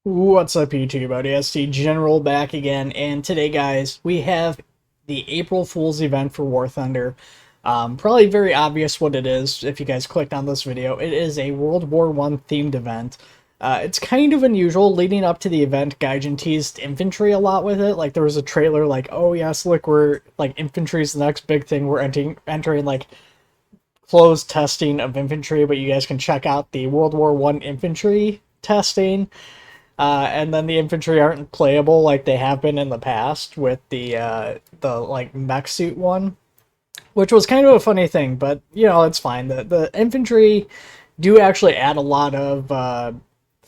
What's up, YouTube? ODST General back again, and today, guys, we have the April Fool's event for Warthunder. Probably very obvious what it is if you guys clicked on this video. It is a World War I themed event. It's kind of unusual. Leading up to the event, Gaijin teased infantry a lot with it. Like, there was a trailer like, oh yes, look, we're, like, infantry's the next big thing. We're entering like, closed testing of infantry, but you guys can check out the World War I infantry testing. And then the infantry aren't playable like they have been in the past with the like mech suit one, which was kind of a funny thing, but you know it's fine. The infantry do actually add a lot of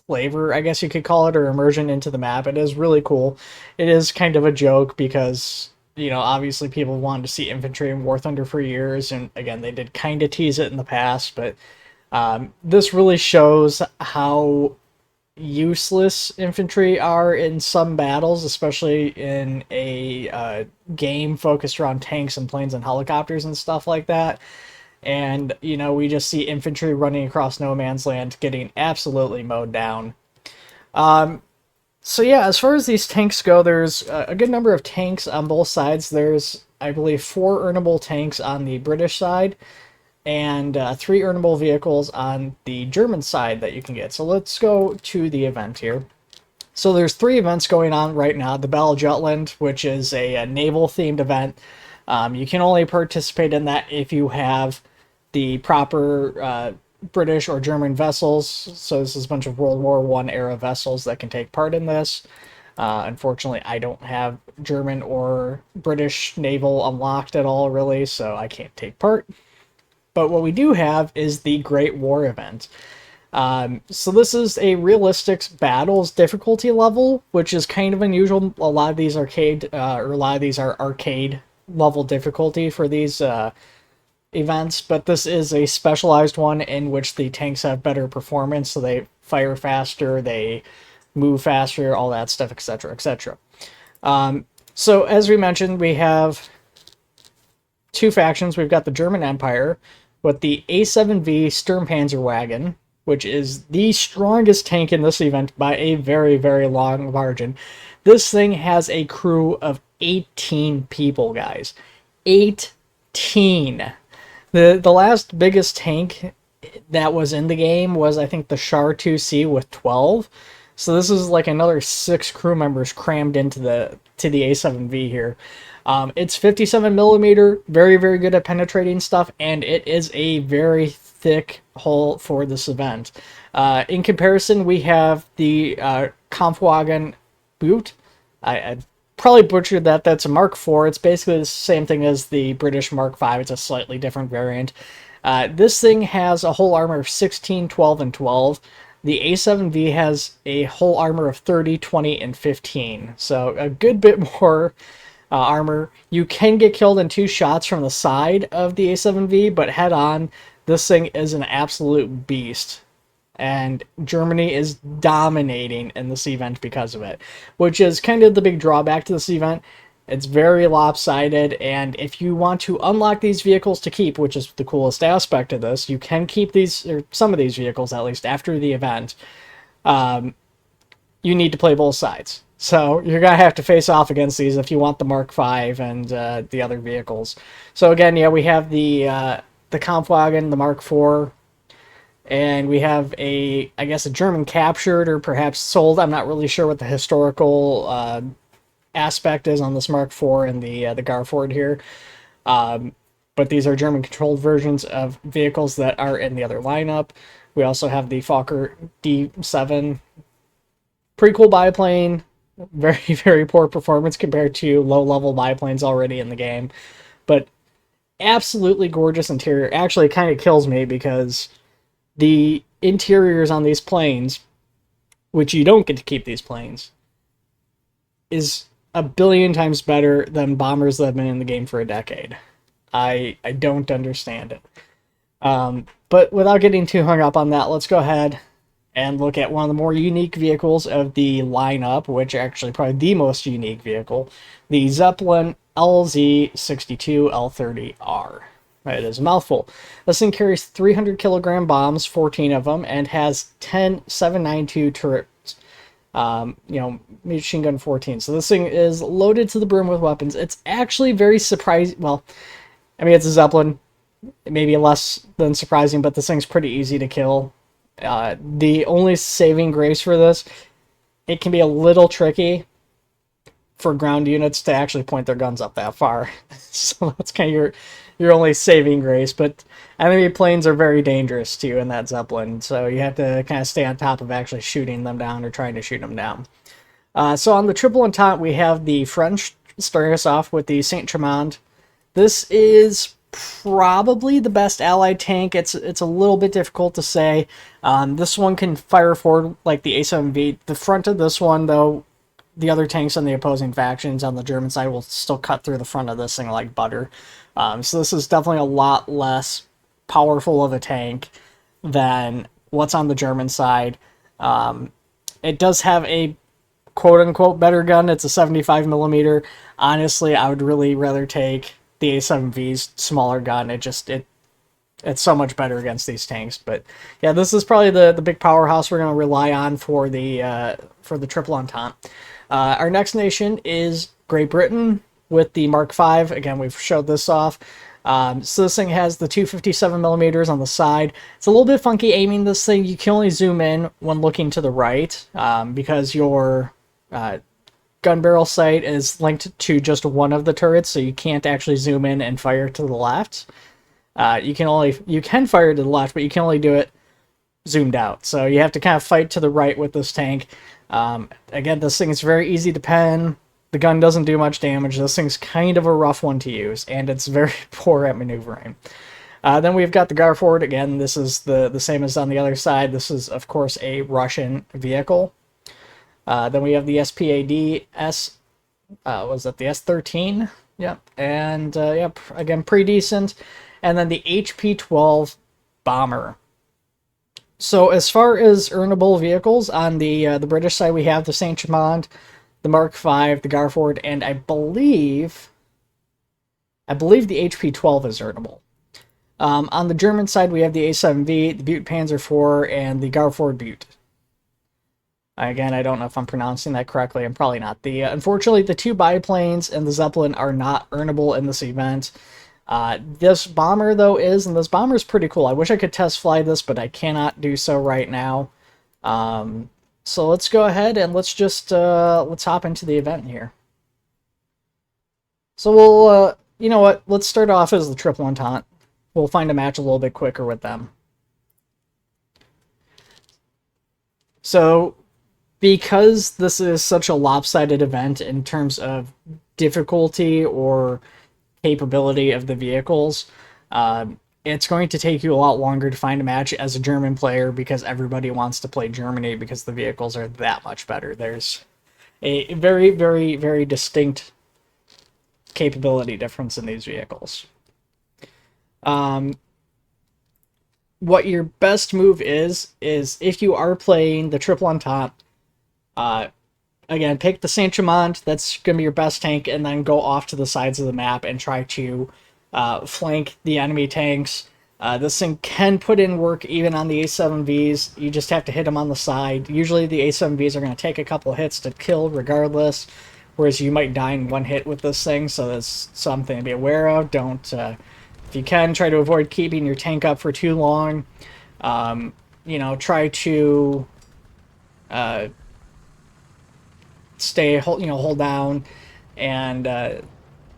flavor, I guess you could call it, or immersion into the map. It is really cool. It is kind of a joke because you know obviously people wanted to see infantry in War Thunder for years, and again they did kind of tease it in the past, but this really shows how useless infantry are in some battles, especially in a game focused around tanks and planes and helicopters and stuff like that. And, you know, we just see infantry running across no man's land getting absolutely mowed down. So yeah, as far as these tanks go, there's a good number of tanks on both sides. There's, I believe, 4 earnable tanks on the British side, and 3 earnable vehicles on the German side that you can get. So let's go to the event here. So there's 3 events going on right now. The Battle of Jutland, which is a naval-themed event. You can only participate in that if you have the proper British or German vessels. So this is a bunch of World War I era vessels that can take part in this. Unfortunately, I don't have German or British naval unlocked at all, really, so I can't take part. But what we do have is the Great War event. So this is a realistic battles difficulty level, which is kind of unusual. A lot of these are arcade level difficulty for these events, but this is a specialized one in which the tanks have better performance, so they fire faster, they move faster, all that stuff, etc., etc. So as we mentioned, we have 2 factions. We've got the German Empire with the A7V Sturmpanzerwagen, which is the strongest tank in this event by a very, very long margin. This thing has a crew of 18 people, guys. 18. The last biggest tank that was in the game was, I think, the Char 2C with 12. So this is like another 6 crew members crammed into the A7V here. It's 57 millimeter, very, very good at penetrating stuff, and it is a very thick hull for this event. In comparison, we have the Kampfwagen Boot. I probably butchered that. That's a Mark IV. It's basically the same thing as the British Mark V. It's a slightly different variant. This thing has a hull armor of 16, 12, and 12. The A7V has a hull armor of 30, 20, and 15. So a good bit more armor. You can get killed in 2 shots from the side of the A7V, but head on, this thing is an absolute beast. And Germany is dominating in this event because of it, which is kind of the big drawback to this event. It's very lopsided, and if you want to unlock these vehicles to keep, which is the coolest aspect of this, you can keep these, or some of these vehicles at least, after the event. You need to play both sides. So you're going to have to face off against these if you want the Mark V and the other vehicles. So again, yeah, we have the Kampfwagen, the Mark IV, and we have I guess a German captured or perhaps sold. I'm not really sure what the historical aspect is on this Mark IV and the Garford here. But these are German controlled versions of vehicles that are in the other lineup. We also have the Fokker D7. Pretty cool biplane. Very, very poor performance compared to low-level biplanes already in the game. But absolutely gorgeous interior. Actually, it kind of kills me because the interiors on these planes, which you don't get to keep these planes, is a billion times better than bombers that have been in the game for a decade. I don't understand it. But without getting too hung up on that, let's go ahead and look at one of the more unique vehicles of the lineup, which actually probably the most unique vehicle, the Zeppelin LZ62L30R. It is a mouthful. This thing carries 300 kilogram bombs, 14 of them, and has 10 792 turrets. you know, machine gun 14. So this thing is loaded to the brim with weapons. It's actually very surprising. Well, I mean, it's a Zeppelin, maybe less than surprising, but this thing's pretty easy to kill. The only saving grace for this, it can be a little tricky for ground units to actually point their guns up that far. So that's kind of your only saving grace. But enemy planes are very dangerous too in that Zeppelin, so you have to kind of stay on top of actually shooting them down or trying to shoot them down. So on the triple entente, we have the French starting us off with the Saint Chamond. This is probably the best allied tank. It's a little bit difficult to say. This one can fire forward like the A7V. The front of this one, though, the other tanks on the opposing factions on the German side will still cut through the front of this thing like butter. So this is definitely a lot less powerful of a tank than what's on the German side. It does have a quote-unquote better gun. It's a 75 millimeter. Honestly, I would really rather take the A7V's smaller gun. It's so much better against these tanks. But yeah, this is probably the big powerhouse we're going to rely on for the triple entente. Our next nation is Great Britain with the Mark V. Again, we've showed this off. So this thing has the 257 millimeters on the side. It's a little bit funky aiming this thing. You can only zoom in when looking to the right because your gun barrel sight is linked to just one of the turrets, so you can't actually zoom in and fire to the left. You can fire to the left, but you can only do it zoomed out. So you have to kind of fight to the right with this tank. Again, this thing is very easy to pen. The gun doesn't do much damage. This thing's kind of a rough one to use, and it's very poor at maneuvering. Then we've got the Garford. Again, this is the same as on the other side. This is, of course, a Russian vehicle. Then we have the SPAD was that the S13? Yep. And, yep, again, pretty decent. And then the HP-12 Bomber. So as far as earnable vehicles, on the British side, we have the Saint Chamond, the Mark V, the Garford, and I believe the HP-12 is earnable. On the German side, we have the A7V, the Butte Panzer IV, and the Garford Butte. Again, I don't know if I'm pronouncing that correctly. I'm probably not. Unfortunately, the two biplanes and the Zeppelin are not earnable in this event. This bomber, though, is, and this bomber is pretty cool. I wish I could test fly this, but I cannot do so right now. So let's go ahead and let's just let's hop into the event here. So we'll, you know what? Let's start off as the triple entente. We'll find a match a little bit quicker with them. So, because this is such a lopsided event in terms of difficulty or capability of the vehicles, it's going to take you a lot longer to find a match as a German player because everybody wants to play Germany because the vehicles are that much better. There's a very, very, very distinct capability difference in these vehicles. What your best move is if you are playing the triple entente, again, pick the Saint Chamond. That's going to be your best tank, and then go off to the sides of the map and try to flank the enemy tanks. This thing can put in work even on the A7Vs. You just have to hit them on the side. Usually the A7Vs are going to take a couple hits to kill regardless, whereas you might die in one hit with this thing, so that's something to be aware of. Don't, if you can, try to avoid keeping your tank up for too long. You know, try to hold down and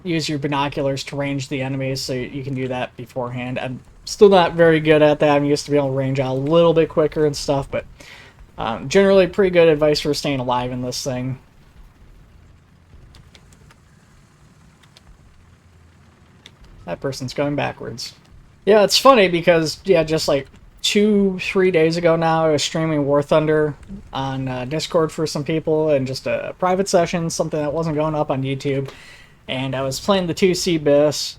use your binoculars to range the enemies, so you can do that beforehand. I'm still not very good at that. I'm used to be able to range out a little bit quicker and stuff, but generally pretty good advice for staying alive in this thing. That person's going backwards. Yeah, it's funny because, yeah, just like 2-3 days ago now, I was streaming Warthunder on Discord for some people, and just a private session, something that wasn't going up on YouTube. And I was playing the 2C Biss,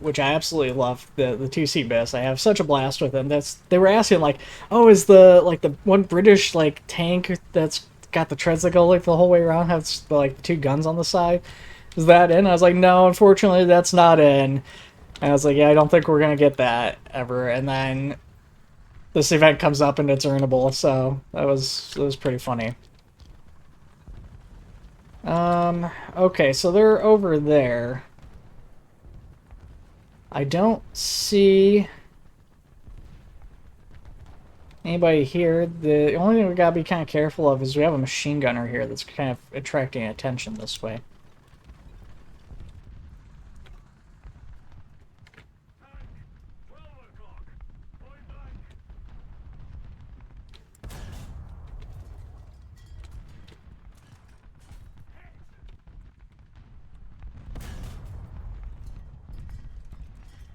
which I absolutely love, the 2C Biss. I have such a blast with them. They were asking, like, oh, is the one British, like, tank that's got the treads that go, like, the whole way around, has, like, the two guns on the side? Is that in? I was like, no, unfortunately, that's not in. And I was like, yeah, I don't think we're going to get that ever. And then this event comes up and it's earnable, so it was pretty funny. Okay, so they're over there. I don't see anybody here. The only thing we gotta be kind of careful of is we have a machine gunner here that's kind of attracting attention this way.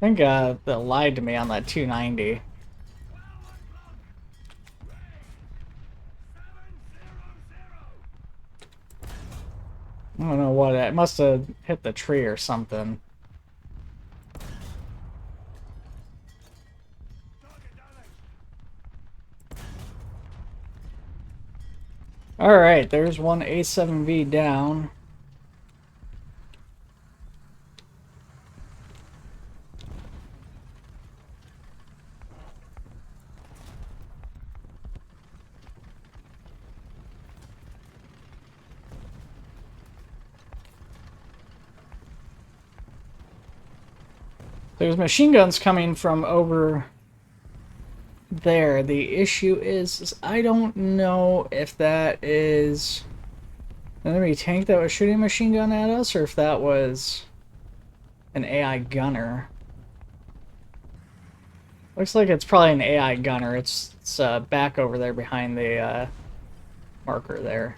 I think they lied to me on that 290. I don't know what, it must have hit the tree or something. Alright, there's one A7V down. There's machine guns coming from over there. The issue is I don't know if that is an enemy tank that was shooting a machine gun at us or if that was an AI gunner. Looks like it's probably an AI gunner. It's back over there behind the marker there.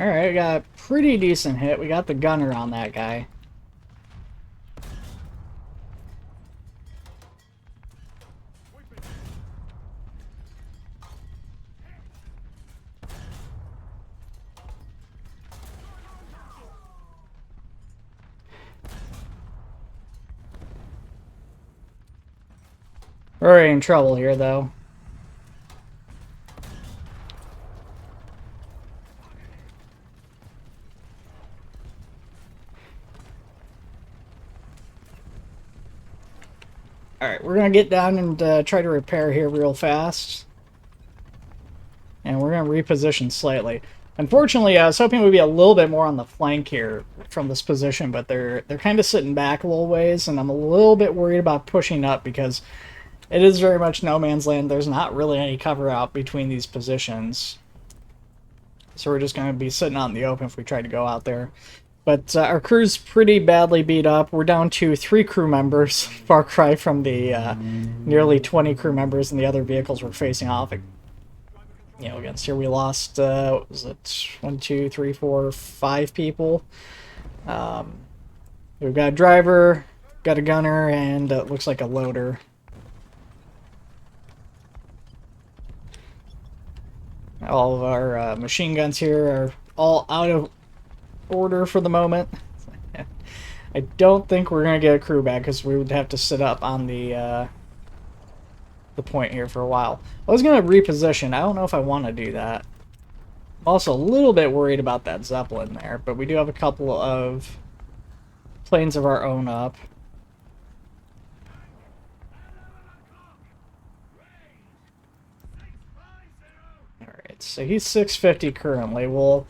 Alright, we got a pretty decent hit. We got the gunner on that guy. We're in trouble here, though. Alright, we're going to get down and try to repair here real fast. And we're going to reposition slightly. Unfortunately, I was hoping we'd be a little bit more on the flank here from this position, but they're kind of sitting back a little ways, and I'm a little bit worried about pushing up because it is very much no man's land. There's not really any cover out between these positions. So we're just going to be sitting out in the open if we try to go out there. But our crew's pretty badly beat up. We're down to 3 crew members, far cry from the nearly 20 crew members and the other vehicles we're facing off against here. We lost, what was it, 1, 2, 3, 4, 5 people. We've got a driver, got a gunner, and it looks like a loader. All of our machine guns here are all out of order for the moment. I don't think we're going to get a crew back because we would have to sit up on the point here for a while. I was going to reposition. I don't know if I want to do that. I'm also a little bit worried about that Zeppelin there, but we do have a couple of planes of our own up. Alright, so he's 650 currently. We'll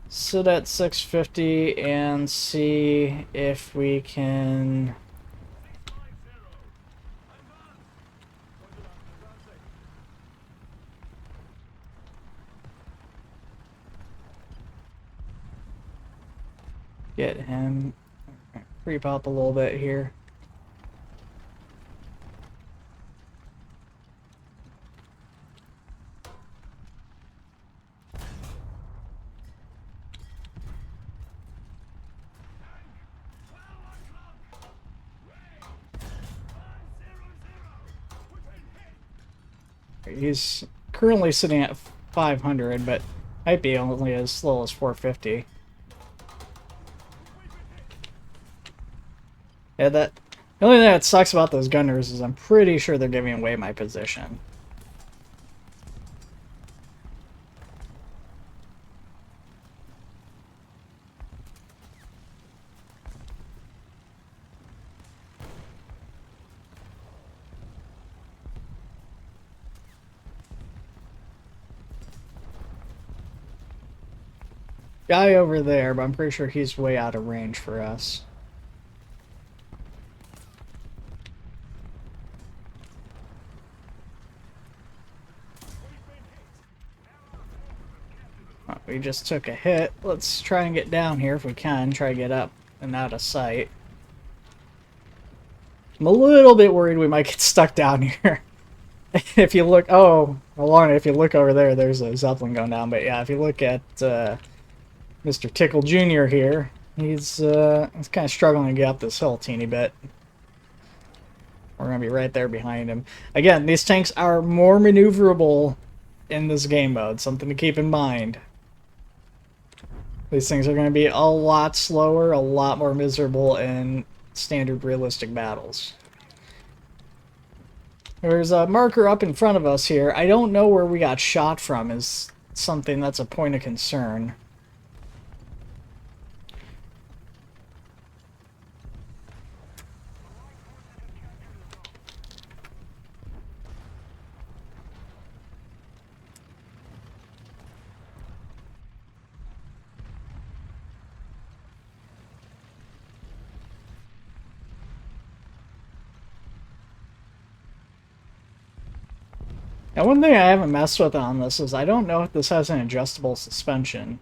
sit at 650 and see if we can get him creep up a little bit here. He's currently sitting at 500, but might be only as low as 450. Yeah, the only thing that sucks about those gunners is I'm pretty sure they're giving away my position. guy over there, but I'm pretty sure he's way out of range for us. Oh, we just took a hit. Let's try and get down here if we can. Try to get up and out of sight. I'm a little bit worried we might get stuck down here. If you look, oh, along, if you look over there, there's a Zeppelin going down. But yeah, if you look at Mr. Tickle Jr. here, he's kind of struggling to get up this hill a teeny bit. We're going to be right there behind him. Again, these tanks are more maneuverable in this game mode. Something to keep in mind. These things are going to be a lot slower, a lot more miserable in standard realistic battles. There's a marker up in front of us here. I don't know where we got shot from is something that's a point of concern. Now, one thing I haven't messed with on this is I don't know if this has an adjustable suspension.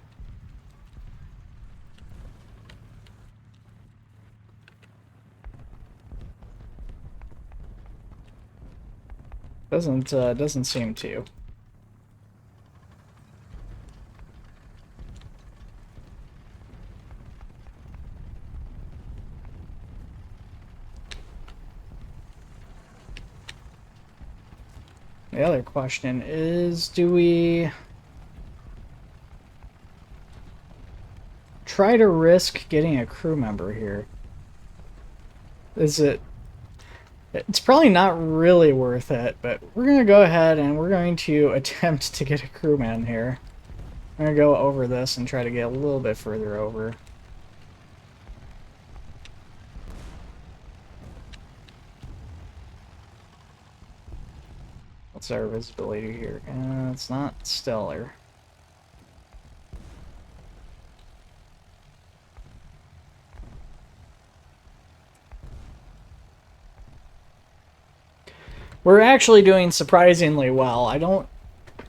Doesn't seem to. The other question is, do we try to risk getting a crew member here? Is it... It's probably not really worth it, but we're going to go ahead and we're going to attempt to get a crewman here. I'm going to go over this and try to get a little bit further over. What's our visibility here? It's not stellar. We're actually doing surprisingly well. I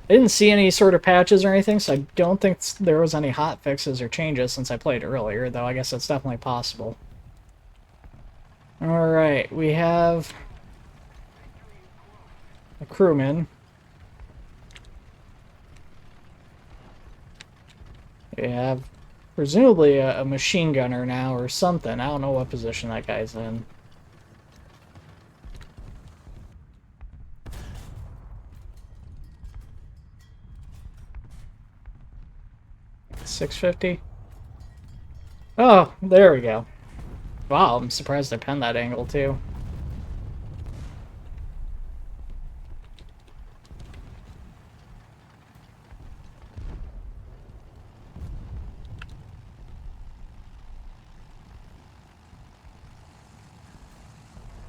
didn't see any sort of patches or anything, so I don't think there was any hot fixes or changes since I played earlier, though I guess that's definitely possible. Alright, we have a crewman. We have presumably a machine gunner now or something. I don't know what position that guy's in. .650. Oh, there we go. Wow, I'm surprised I penned that angle too.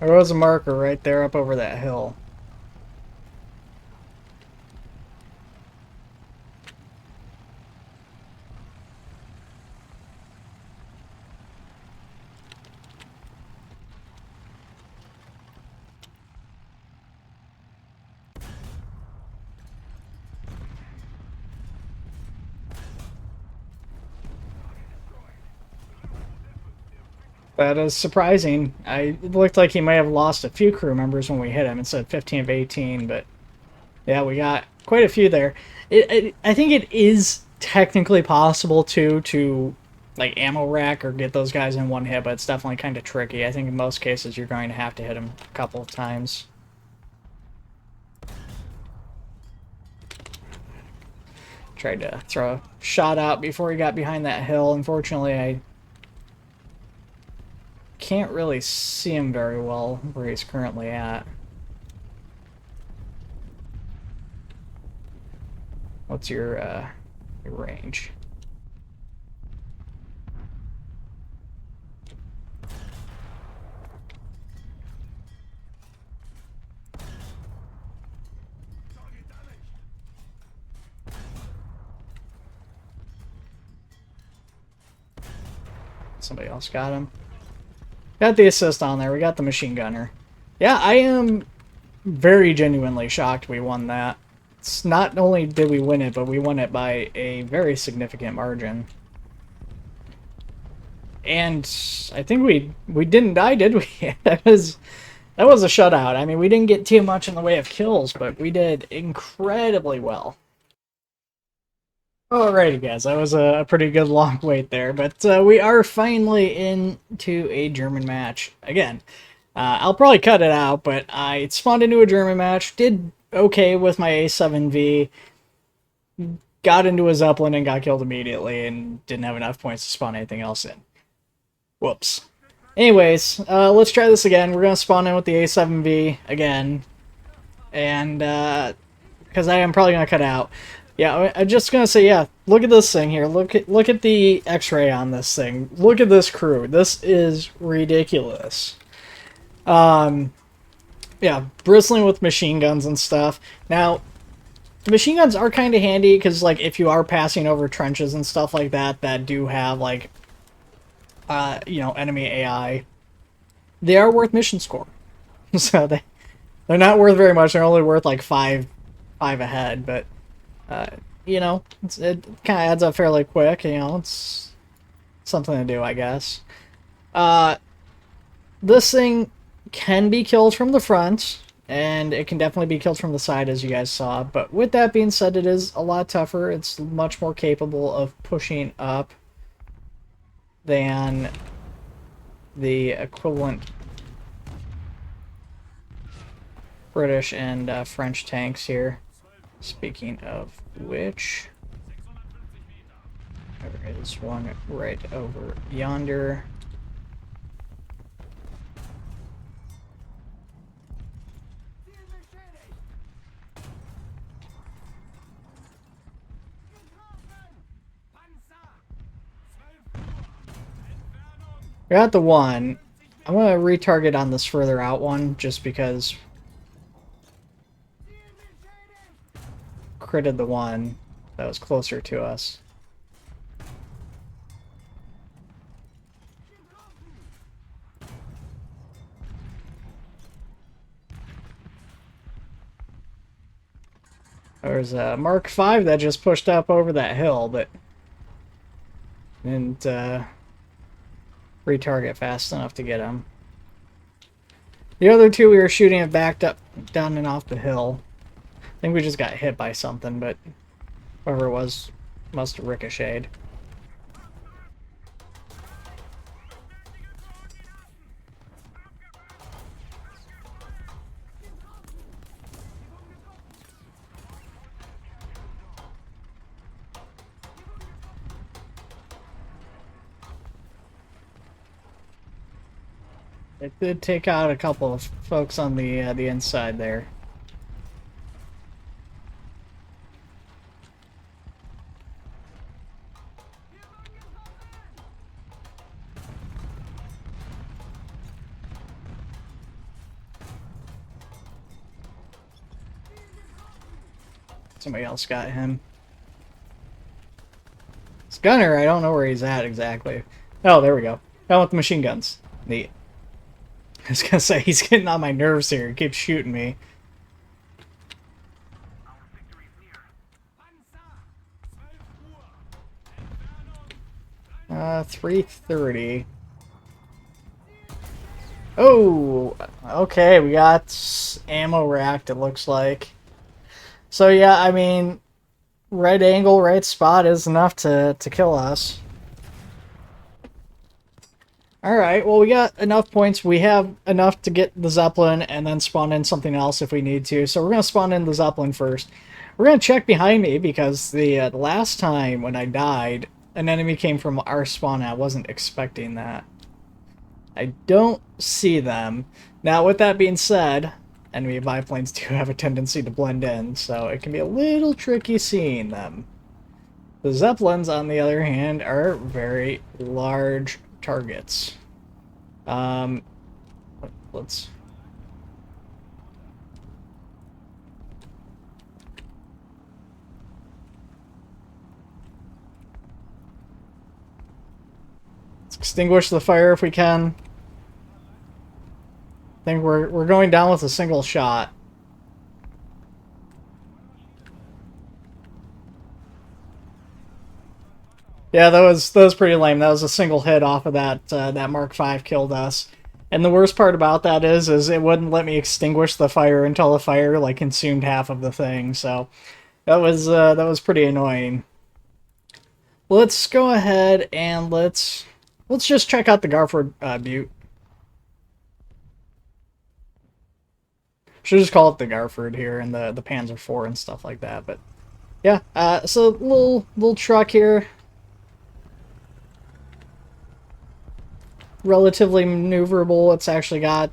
There was a marker right there up over that hill. That is surprising. It looked like he might have lost a few crew members when we hit him. It said 15 of 18, but yeah, we got quite a few there. I think it is technically possible to like ammo rack or get those guys in one hit, but it's definitely kind of tricky. I think in most cases you're going to have to hit them a couple of times. Tried to throw a shot out before he got behind that hill. Unfortunately, I can't really see him very well where he's currently at. What's your range? Somebody else got him. Got the assist on there. We got the machine gunner. Yeah, I am very genuinely shocked we won that. It's not only did we win it, but we won it by a very significant margin. And I think we didn't die, did we? That was a shutout. I mean, we didn't get too much in the way of kills, but we did incredibly well. Alrighty, guys, that was a pretty good long wait there, but we are finally into a German match again. I'll probably cut it out, but I spawned into a German match, did okay with my A7V, got into a Zeppelin and got killed immediately, and didn't have enough points to spawn anything else in. Whoops. Anyways, let's try this again. We're going to spawn in with the A7V again, and because I am probably going to cut out. Yeah, I'm just gonna say, yeah, look at this thing here. Look at the X-ray on this thing. Look at this crew. This is ridiculous. Yeah, bristling with machine guns and stuff. Now, the machine guns are kind of handy because, like, if you are passing over trenches and stuff like that that do have, like, you know, enemy AI, they are worth mission score. So they're not worth very much. They're only worth like five ahead, but. You know, it kind of adds up fairly quick, you know, it's something to do, I guess. This thing can be killed from the front, and it can definitely be killed from the side, as you guys saw, but with that being said, it is a lot tougher. It's much more capable of pushing up than the equivalent British and French tanks here. Speaking of which, there is one right over yonder. We got the one. I'm going to retarget on this further out one just because critted the one that was closer to us. There's a Mark V that just pushed up over that hill, but didn't retarget fast enough to get him. The other two we were shooting it backed up down and off the hill. I think we just got hit by something, but whoever it was must have ricocheted. It did take out a couple of folks on the inside there. Somebody else got him. This gunner, I don't know where he's at exactly. Oh, there we go. Down with the machine guns. Neat. I was gonna say, he's getting on my nerves here. He keeps shooting me. 330. Oh, okay, we got ammo racked, it looks like. So yeah, I mean, right angle, right spot is enough to kill us. Alright, well we got enough points. We have enough to get the Zeppelin and then spawn in something else if we need to. So we're going to spawn in the Zeppelin first. We're going to check behind me because the last time when I died, an enemy came from our spawn and I wasn't expecting that. I don't see them. Now with that being said, enemy biplanes do have a tendency to blend in, so it can be a little tricky seeing them. The Zeppelins, on the other hand, are very large targets. Let's extinguish the fire if we can. I think we're going down with a single shot. Yeah, that was pretty lame. That was a single hit off of that that Mark V killed us. And the worst part about that is it wouldn't let me extinguish the fire until the fire like consumed half of the thing. So that was pretty annoying. Let's go ahead and let's just check out the Garford Butte. Should just call it the Garford here and the Panzer IV and stuff like that. But yeah, so little truck here. Relatively maneuverable. It's actually got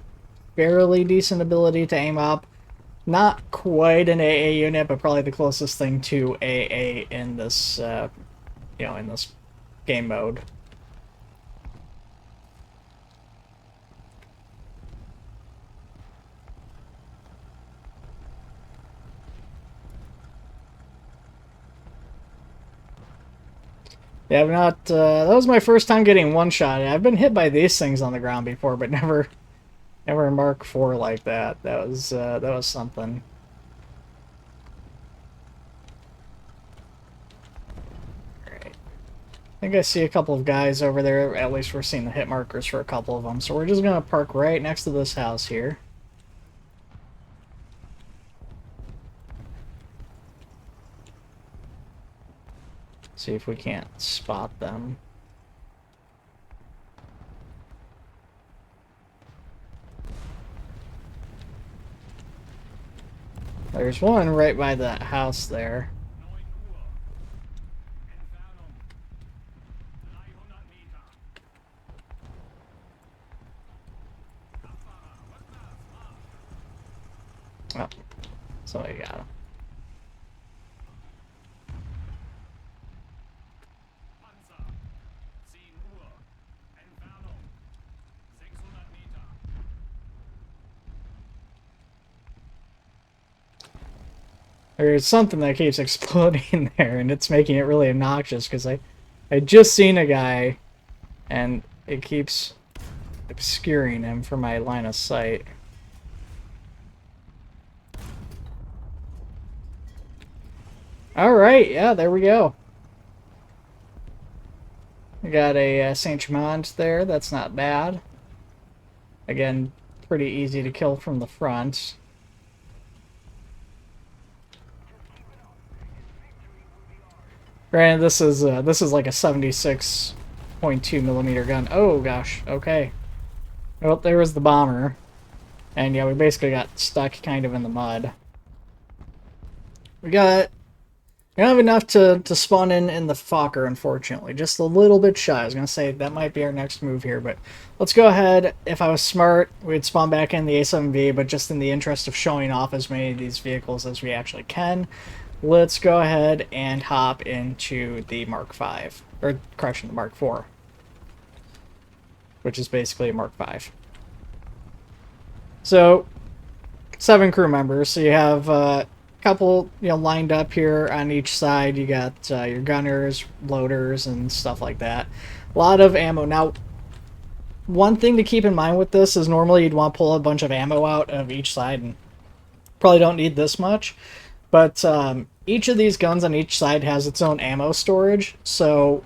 fairly decent ability to aim up. Not quite an AA unit, but probably the closest thing to AA in this, you know, in this game mode. Yeah, I've not. That was my first time getting one shot. I've been hit by these things on the ground before, but never a Mark IV like that. That was something. Alright. I think I see a couple of guys over there. At least we're seeing the hit markers for a couple of them. So we're just gonna park right next to this house here. See if we can't spot them. There's one right by that house there. Oh, somebody got him. There's something that keeps exploding there, and it's making it really obnoxious, because I just seen a guy, and it keeps obscuring him from my line of sight. Alright, yeah, there we go. We got a Saint Germain there, that's not bad. Again, pretty easy to kill from the front. Granted, this is like a 76.2 millimeter gun. Oh gosh, okay. Well, there was the bomber, and yeah, we basically got stuck kind of in the mud. We don't have enough to spawn in the Fokker, unfortunately. Just a little bit shy. I was gonna say that might be our next move here, but let's go ahead. If I was smart, we'd spawn back in the A7V, but just in the interest of showing off as many of these vehicles as we actually can, let's go ahead and hop into the Mark V, or correction, the Mark IV, which is basically a Mark V. So, 7 crew members. So you have a couple, you know, lined up here on each side. You got your gunners, loaders, and stuff like that. A lot of ammo. Now, one thing to keep in mind with this is normally you'd want to pull a bunch of ammo out of each side, and probably don't need this much. But each of these guns on each side has its own ammo storage, so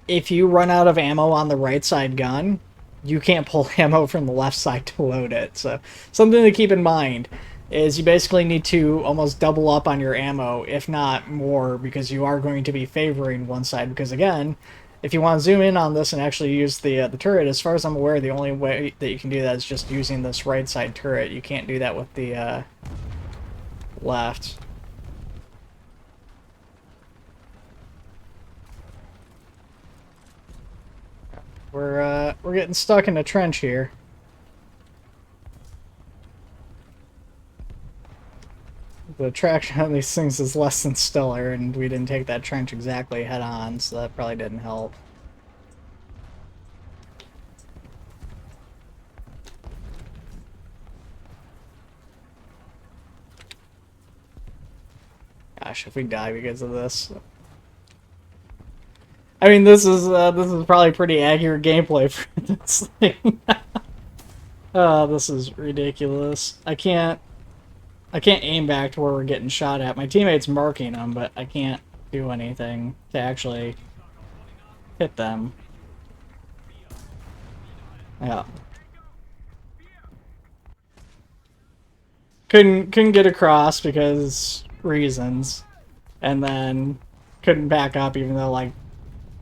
if you run out of ammo on the right side gun, you can't pull ammo from the left side to load it. So something to keep in mind is you basically need to almost double up on your ammo, if not more, because you are going to be favoring one side. Because again, if you want to zoom in on this and actually use the turret, as far as I'm aware, the only way that you can do that is just using this right side turret. You can't do that with the left. We're getting stuck in a trench here. The traction on these things is less than stellar, and we didn't take that trench exactly head on, so that probably didn't help. Gosh, if we die because of this. I mean, this is probably pretty accurate gameplay for this thing. Oh, this is ridiculous. I can't aim back to where we're getting shot at. My teammate's marking them, but I can't do anything to actually hit them. Yeah. Couldn't get across because reasons, and then couldn't back up even though like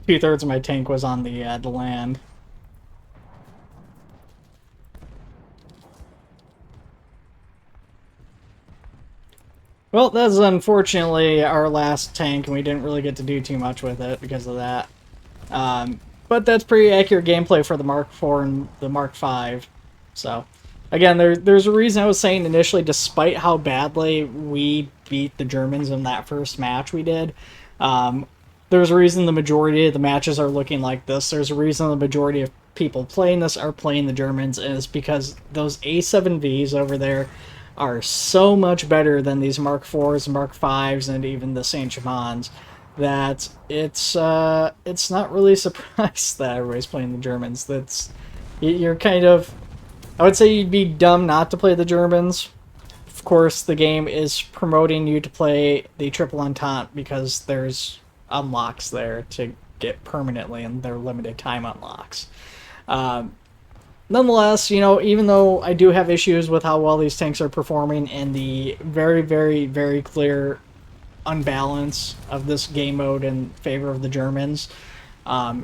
2/3 of my tank was on the land. Well, that's unfortunately our last tank, and we didn't really get to do too much with it because of that. But that's pretty accurate gameplay for the Mark IV and the Mark V. So, again, there's a reason I was saying initially, despite how badly we beat the Germans in that first match we did, there's a reason the majority of the matches are looking like this. There's a reason the majority of people playing this are playing the Germans, and it's because those A7Vs over there are so much better than these Mark IVs, Mark Vs, and even the Saint-Germains that it's not really surprised that everybody's playing the Germans. You're kind of, I would say you'd be dumb not to play the Germans. Of course, the game is promoting you to play the Triple Entente because there's unlocks there to get permanently, and they're limited time unlocks. Nonetheless, you know, even though I do have issues with how well these tanks are performing and the very, very, very clear unbalance of this game mode in favor of the Germans, I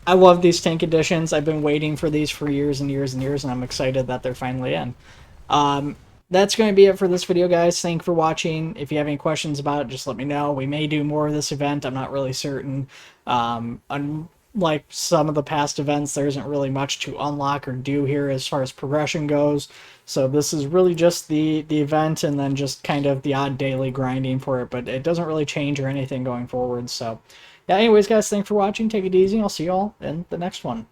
love these tank additions. I've been waiting for these for years and years and years, and I'm excited that they're finally in. That's going to be it for this video, guys. Thank you for watching. If you have any questions about it, just let me know. We may do more of this event. I'm not really certain. Unlike some of the past events, there isn't really much to unlock or do here as far as progression goes. So this is really just the event and then just kind of the odd daily grinding for it. But it doesn't really change or anything going forward. So yeah, anyways, guys, thanks for watching. Take it easy. I'll see you all in the next one.